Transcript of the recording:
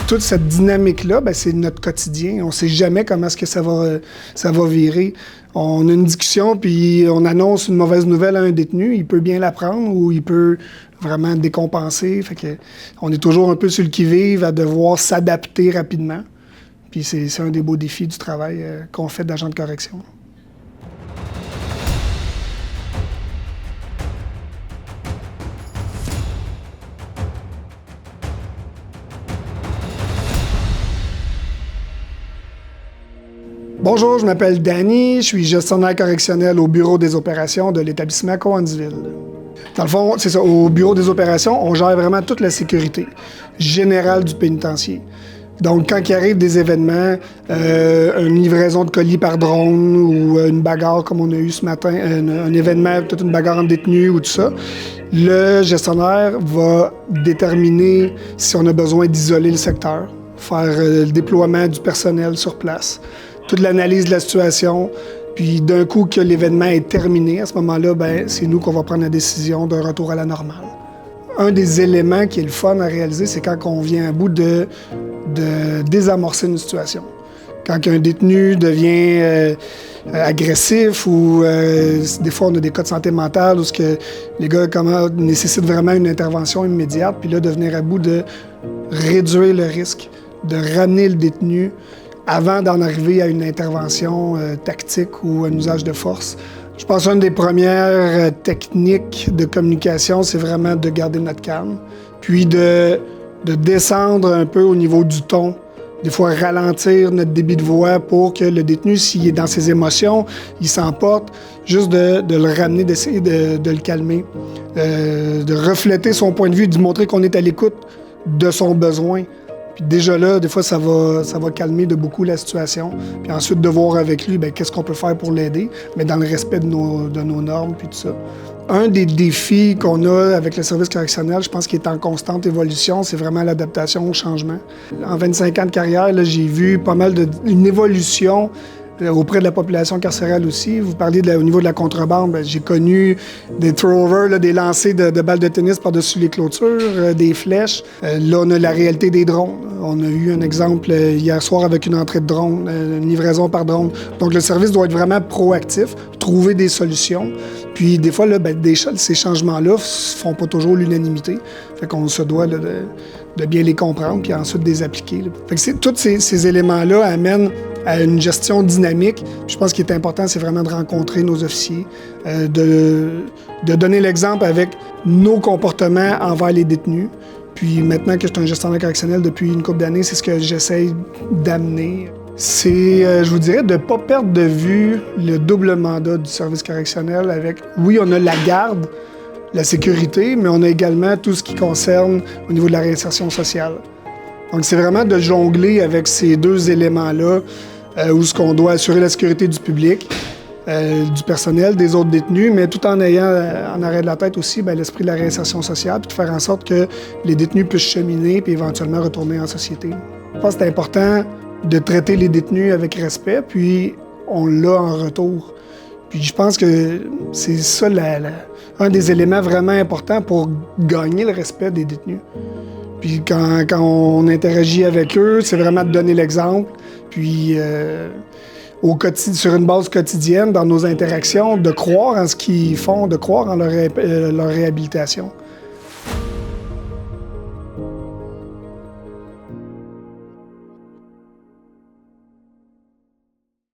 Toute cette dynamique-là, ben, c'est notre quotidien. On ne sait jamais comment est-ce que ça va virer. On a une discussion, puis on annonce une mauvaise nouvelle à un détenu. Il peut bien la prendre ou il peut vraiment décompenser. Fait que on est toujours un peu sur le qui-vive à devoir s'adapter rapidement. Puis c'est un des beaux défis du travail qu'on fait d'agent de correction. Bonjour, je m'appelle Danny, je suis gestionnaire correctionnel au bureau des opérations de l'établissement Cowansville. Dans le fond, c'est ça, au bureau des opérations, on gère vraiment toute la sécurité générale du pénitencier. Donc, quand il arrive des événements, une livraison de colis par drone ou une bagarre comme on a eu ce matin, un événement, peut-être une bagarre en détenu ou tout ça, le gestionnaire va déterminer si on a besoin d'isoler le secteur, faire le déploiement du personnel sur place, toute l'analyse de la situation, puis d'un coup que l'événement est terminé, à ce moment-là, ben, c'est nous qu'on va prendre la décision d'un retour à la normale. Un des éléments qui est le fun à réaliser, c'est quand on vient à bout de désamorcer une situation. Quand un détenu devient agressif ou des fois on a des cas de santé mentale où ce que les gars nécessitent vraiment une intervention immédiate, puis là de venir à bout de réduire le risque, de ramener le détenu avant d'en arriver à une intervention tactique ou un usage de force. Je pense qu'une des premières techniques de communication, c'est vraiment de garder notre calme, puis de descendre un peu au niveau du ton. Des fois, ralentir notre débit de voix pour que le détenu, s'il est dans ses émotions, il s'emporte, juste de le ramener, d'essayer de le calmer, de refléter son point de vue, de montrer qu'on est à l'écoute de son besoin. Puis déjà là, des fois, ça va calmer de beaucoup la situation. Puis ensuite, de voir avec lui, bien, qu'est-ce qu'on peut faire pour l'aider, mais dans le respect de nos normes, puis tout ça. Un des défis qu'on a avec le service correctionnel, je pense qu'il est en constante évolution, c'est vraiment l'adaptation au changement. En 25 ans de carrière, là, j'ai vu pas mal une évolution auprès de la population carcérale aussi. Vous parliez au niveau de la contrebande, bien, j'ai connu des throwovers, des lancers de balles de tennis par-dessus les clôtures, des flèches. Là, on a la réalité des drones. On a eu un exemple hier soir avec une entrée de drone, une livraison par drone. Donc, le service doit être vraiment proactif, trouver des solutions. Puis, des fois, là, bien, ces changements-là ne font pas toujours l'unanimité. Fait qu'on se doit là, de bien les comprendre, puis ensuite de les appliquer. Là. Fait que tous ces éléments-là amènent à une gestion dynamique. Puis je pense qu'il est important, c'est vraiment de rencontrer nos officiers, de donner l'exemple avec nos comportements envers les détenus. Puis maintenant que je suis un gestionnaire correctionnel depuis une couple d'années, c'est ce que j'essaie d'amener. C'est, je vous dirais, de ne pas perdre de vue le double mandat du service correctionnel avec, oui, on a la garde, la sécurité, mais on a également tout ce qui concerne au niveau de la réinsertion sociale. Donc c'est vraiment de jongler avec ces deux éléments-là, où ce qu'on doit assurer la sécurité du public, du personnel, des autres détenus, mais tout en ayant en arrière de la tête aussi bien, l'esprit de la réinsertion sociale, puis de faire en sorte que les détenus puissent cheminer puis éventuellement retourner en société. Je pense que c'est important de traiter les détenus avec respect, puis on l'a en retour. Puis je pense que c'est ça un des éléments vraiment importants pour gagner le respect des détenus. Puis quand on interagit avec eux, c'est vraiment de donner l'exemple. Puis sur une base quotidienne, dans nos interactions, de croire en ce qu'ils font, de croire en leur réhabilitation.